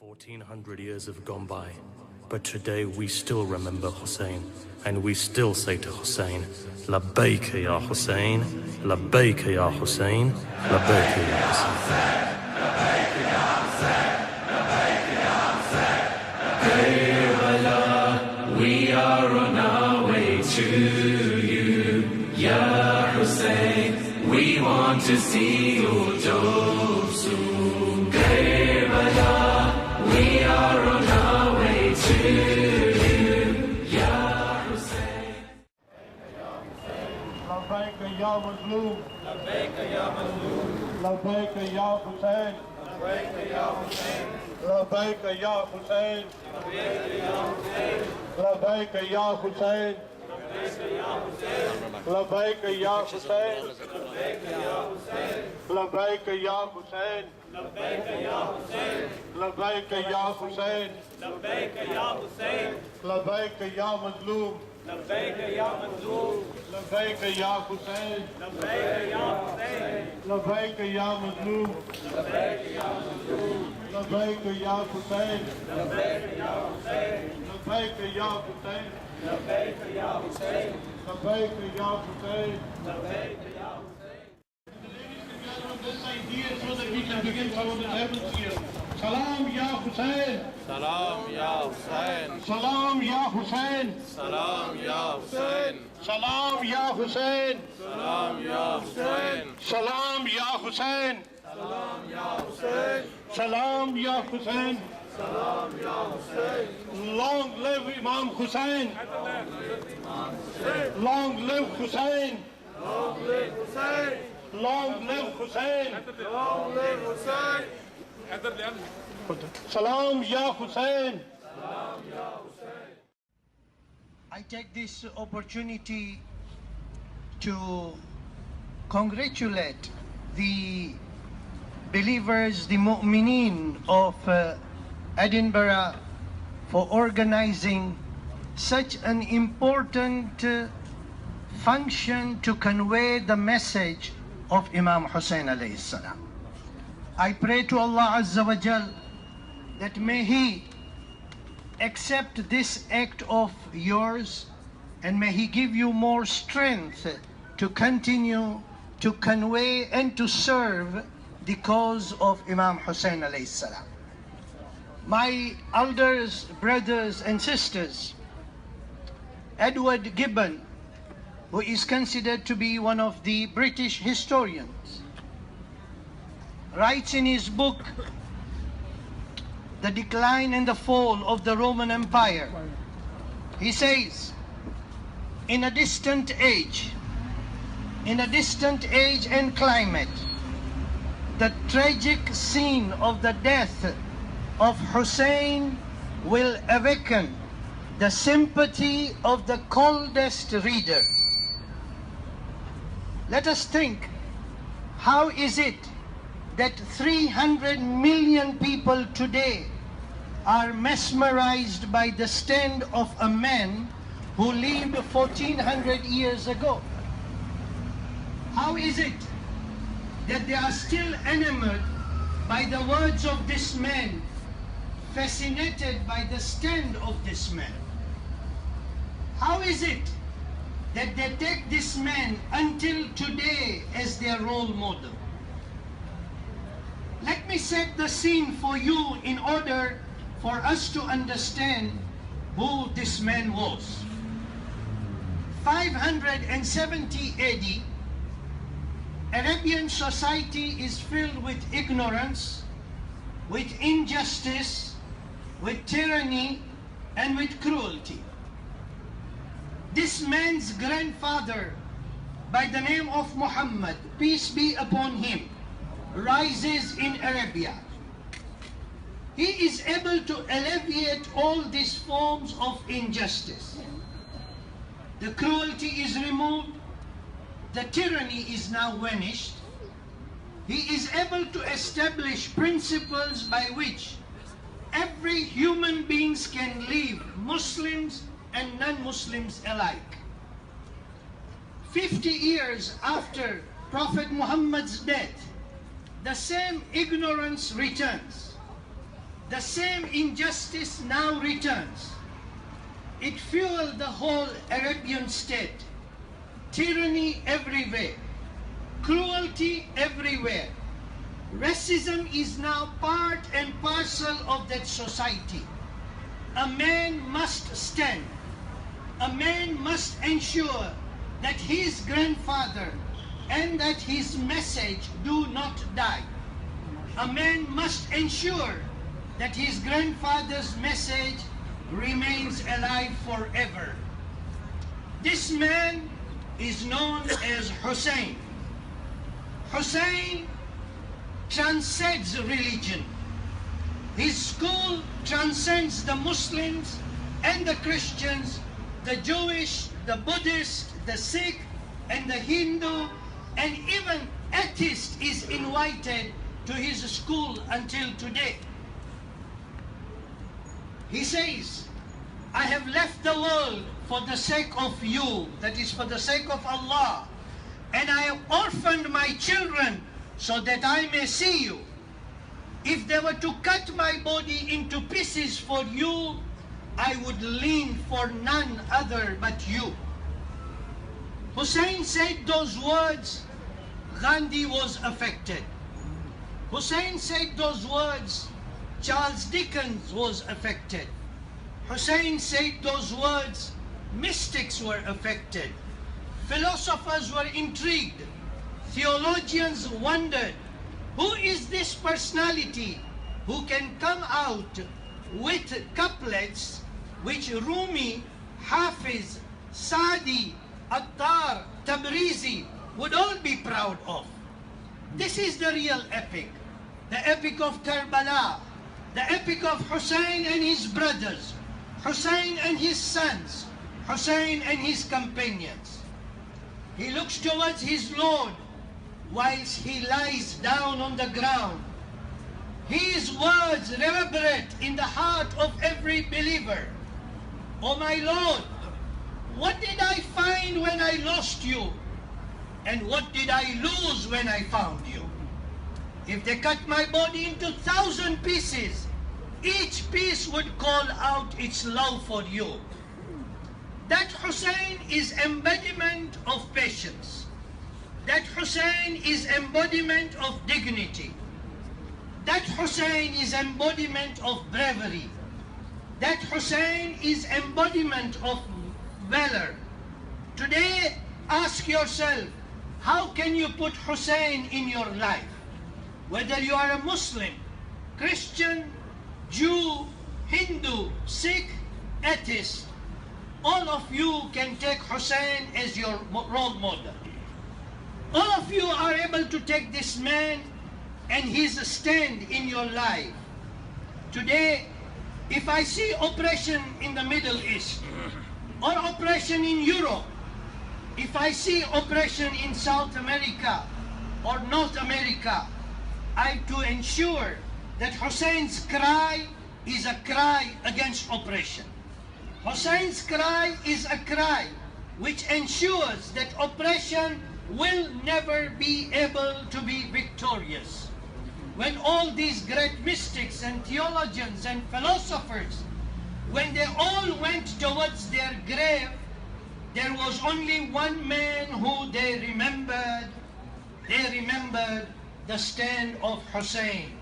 1400 years have gone by, but today we still remember Hussein, and we still say to Hussein, Labbaik ya Hussein, Labbaik ya Hussein, Labbaik ya Hussein. Karbala, we are on our way to you, Ya Hussein, we want to see your dome soon. Karbala, we are on our way to you, Ya Hussein. Labbaik ya Mazloom, Labbaik ya Mazloom, Labbaik ya Hussein, Labbaik ya Hussein, Labbaik ya Hussein, Labbaik ya Hussein, Labbaik ya Hussein, Labbaik ya Hussein, Labbaik ya Hussein, Labbaik ya Hussein, Labbaik ya Mazloom, Labbaik ya Mazloom, Labbaik ya Hussein, Labbaik ya Hussein, Labbaik ya Mazloom, Labbaik ya Mazloom, Labbaik ya Hussein, Labbaik ya Hussein, Labbaik ya Hussein, Labbaik ya Hussein, Labbaik ya Hussein. Labbaik ya Hussein. This idea so that we can begin some of the levels here. Salam ya Hussein. Salam ya Hussein. Salam ya Hussein. Salam ya Hussein. Salam ya Hussein. Salam ya Hussein. Salam ya Hussein. Salam ya Hussein. Salam ya Hussein. Salam ya Hussein. Long live Imam Hussein. Long live Hussein. Long live Hussein. Long live Hussein. Long live Hussein. Salam ya Hussein. Salam ya Hussein. I take this opportunity to congratulate the believers, the mu'mineen of Edinburgh for organizing such an important function to convey the message of Imam Hussain alayhi salam. I pray to Allah Azza wa Jal that may He accept this act of yours and may He give you more strength to continue to convey and to serve the cause of Imam Hussain alayhi salam. My elders, brothers and sisters, Edward Gibbon, who is considered to be one of the British historians, writes in his book, The Decline and the Fall of the Roman Empire. He says, in a distant age and climate, the tragic scene of the death of Hussein will awaken the sympathy of the coldest reader. Let us think, how is it that 300 million people today are mesmerized by the stand of a man who lived 1400 years ago? How is it that they are still enamored by the words of this man, fascinated by the stand of this man? How is it that they take this man until today as their role model? Let me set the scene for you in order for us to understand who this man was. 570 AD, Arabian society is filled with ignorance, with injustice, with tyranny, and with cruelty. This man's grandfather, by the name of Muhammad, peace be upon him, rises in Arabia. He is able to alleviate all these forms of injustice. The cruelty is removed, the tyranny is now vanished. He is able to establish principles by which every human being can live, Muslims and non-Muslims alike. 50 years after Prophet Muhammad's death, the same ignorance returns. the same injustice now returns. It fueled the whole Arabian state. Tyranny everywhere, cruelty everywhere. Racism is now part and parcel of that society. A man must stand. A man must ensure that his grandfather and that his message do not die. A man must ensure that his grandfather's message remains alive forever. This man is known as Hussein. Hussein transcends religion. His school transcends the Muslims and the Christians, the Jewish, the Buddhist, the Sikh, and the Hindu, and even atheist is invited to his school until today. He says, I have left the world for the sake of you, that is for the sake of Allah, and I have orphaned my children so that I may see you. If they were to cut my body into pieces for you, I would lean for none other but you. Hussein said those words, Gandhi was affected. Hussein said those words, Charles Dickens was affected. Hussein said those words, mystics were affected. Philosophers were intrigued. Theologians wondered, who is this personality who can come out with couplets which Rumi, Hafiz, Sadi, Attar, Tabrizi would all be proud of? This is the real epic. The epic of Karbala, the epic of Hussein and his brothers, Hussein and his sons, Hussein and his companions. He looks towards his Lord whilst he lies down on the ground. His words reverberate in the heart of every believer. Oh my Lord, what did I find when I lost you? And what did I lose when I found you? If they cut my body into 1,000 pieces, each piece would call out its love for you. That Hussein is embodiment of patience. That Hussein is embodiment of dignity. That Hussein is embodiment of bravery. That Hussein is embodiment of valor. Today, ask yourself, how can you put Hussein in your life? Whether you are a Muslim, Christian, Jew, Hindu, Sikh, atheist, all of you can take Hussein as your role model. All of you are able to take this man and his stand in your life. Today, if I see oppression in the Middle East, or oppression in Europe, if I see oppression in South America or North America, I have to ensure that Hussein's cry is a cry against oppression. Hussein's cry is a cry which ensures that oppression will never be able to be victorious. When all these great mystics and theologians and philosophers, when they all went towards their grave, there was only one man who they remembered. They remembered the stand of Hussein.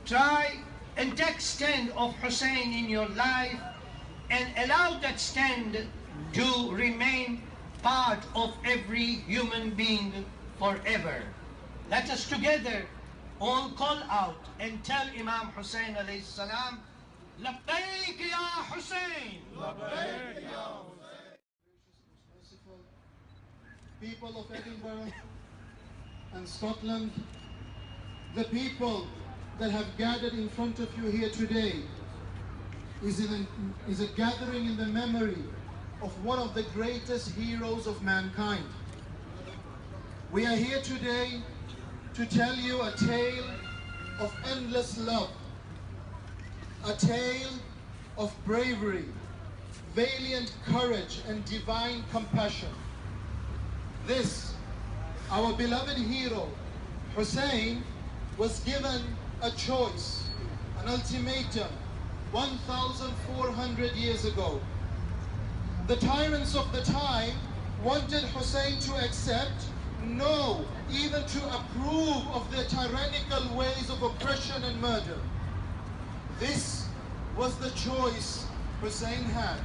Try and take stand of Hussein in your life and allow that stand to remain part of every human being forever. Let us together all call out and tell Imam Hussain alayhi salam, Labbaik ya Hussein! Labbaik ya Hussein! Merciful people of Edinburgh and Scotland, the people that have gathered in front of you here today is a gathering in the memory of one of the greatest heroes of mankind. We are here today to tell you a tale of endless love, a tale of bravery, valiant courage, and divine compassion. This, our beloved hero, Hussein, was given a choice, an an ultimatum 1,400 years ago. The tyrants of the time wanted Hussein to accept, no, even to approve of their tyrannical ways of oppression and murder. This was the choice Hussein had,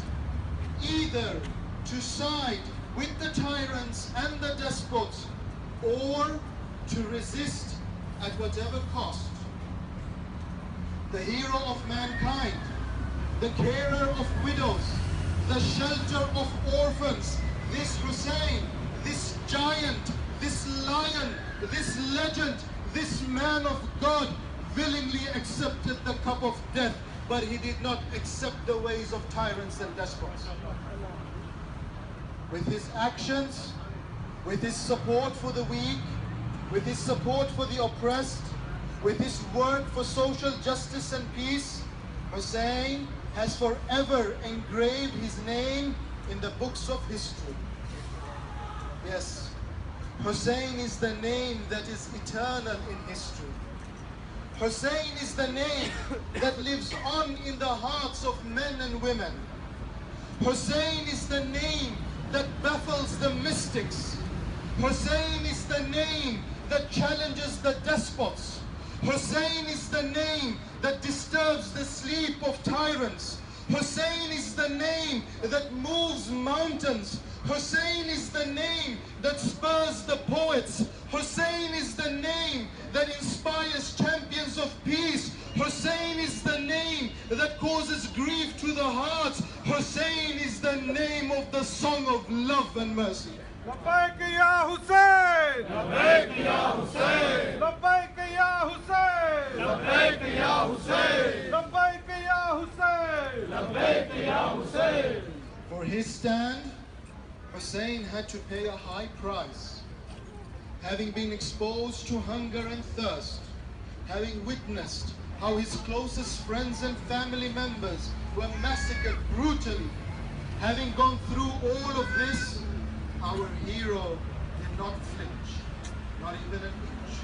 either to side with the tyrants and the despots or to resist at whatever cost. The hero of mankind, the carer of widows, the shelter of orphans, this Hussein, this giant, this lion, this legend, this man of God willingly accepted the cup of death, but he did not accept the ways of tyrants and despots. With his actions, with his support for the weak, with his support for the oppressed, with his work for social justice and peace, Hussein has forever engraved his name in the books of history. Yes, Hussein is the name that is eternal in history. Hussein is the name that lives on in the hearts of men and women. Hussein is the name that baffles the mystics. Hussein is the name that challenges the despots. Hussein is the name that disturbs the sleep of tyrants. Hussein is the name that moves mountains. Hussein is the name that spurs the poets. Hussein is the name that inspires champions of peace. Hussein is the name that causes grief to the heart. Hussein is the name of the song of love and mercy. لبيك يا حسين لبيك يا حسين لبيك يا حسين لبيك يا حسين لبيك يا حسين لبيك يا حسين. For his stand, Hussein had to pay a high price. Having been exposed to hunger and thirst, having witnessed how his closest friends and family members were massacred brutally, having gone through all of this, our hero did not flinch, not even an inch.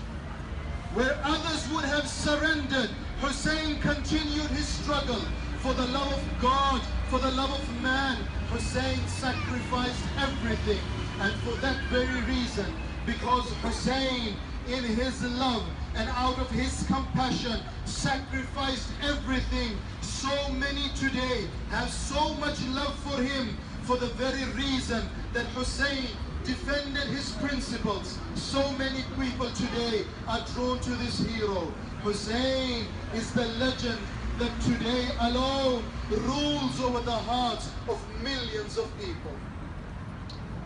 Where others would have surrendered, Hussein continued his struggle for the love of God, for the love of man. Hussein sacrificed everything, and for that very reason, because Hussein, in his love and out of his compassion, sacrificed everything, so many today have so much love for him, for the very reason that Hussein defended his principles. So many people today are drawn to this hero. Hussein is the legend that today alone rules over the hearts of millions of people.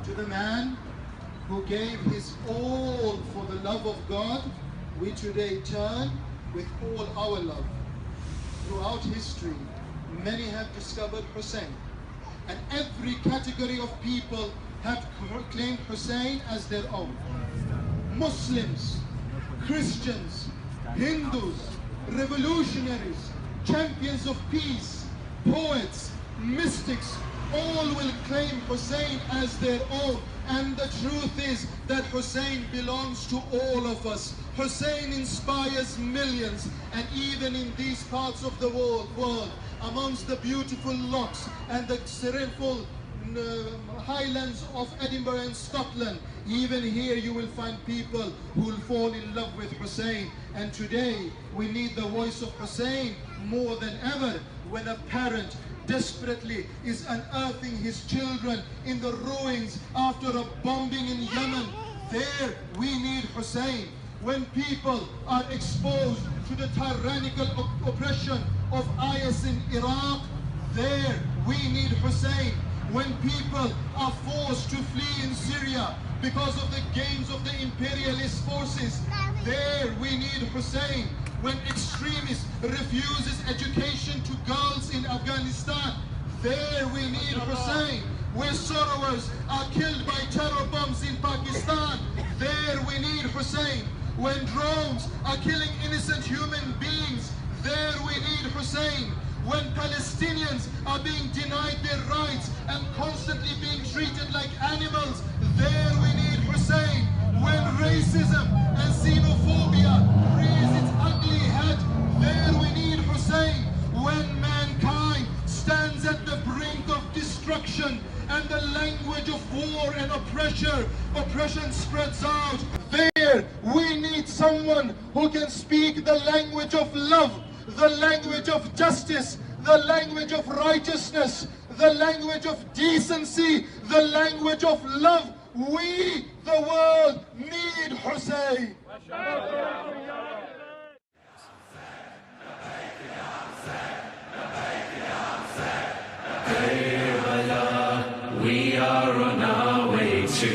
To the man who gave his all for the love of God, we today turn with all our love. Throughout history, many have discovered Hussein, and every category of people have claimed Hussein as their own. Muslims, Christians, Hindus, revolutionaries, champions of peace, poets, mystics, all will claim Hussein as their own. And the truth is that Hussein belongs to all of us. Hussein inspires millions, and even in these parts of the world, amongst the beautiful lochs and the serenful highlands of Edinburgh and Scotland, even here you will find people who will fall in love with Hussein. And today we need the voice of Hussein more than ever, when a parent desperately is unearthing his children in the ruins after a bombing in Yemen. There we need Hussein. When people are exposed to the tyrannical oppression of IS in Iraq, there we need Hussein. When people are forced to flee in Syria because of the gains of the imperialist forces, there we need Hussein. When extremists refuses education to girls in Afghanistan, there we need Hussein. Where sorrowers are killed by terror bombs in Pakistan, there we need Hussein. When drones are killing innocent human beings, there we need Hussein. When Palestinians are being denied their rights and constantly being treated like animals, there we need Hussein. When racism and xenophobia raise its ugly head, there we need Hussein. destruction and the language of war and oppression spreads out. There, we need someone who can speak the language of love, the language of justice, the language of righteousness, the language of decency, the language of love. We, the world, need Hussein. We are on our way to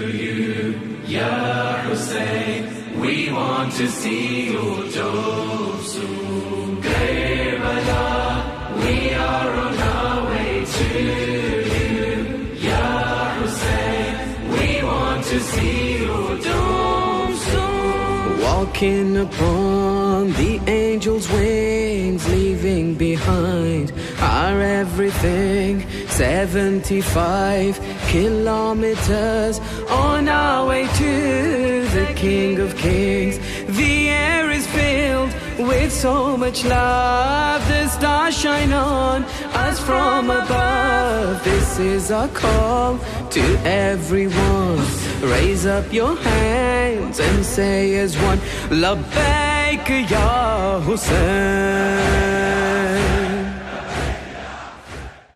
you, Ya Hussein. We want to see your job soon. Karbala, we are on our way to you, Ya Hussein. We want to see your job soon. Walking upon the angel's wings, leaving behind our everything. 75 kilometers on our way to the King of Kings. The air is filled with so much love. The stars shine on us from above. This is our call to everyone. Raise up your hands and say as one, Labbaik Ya Hussain.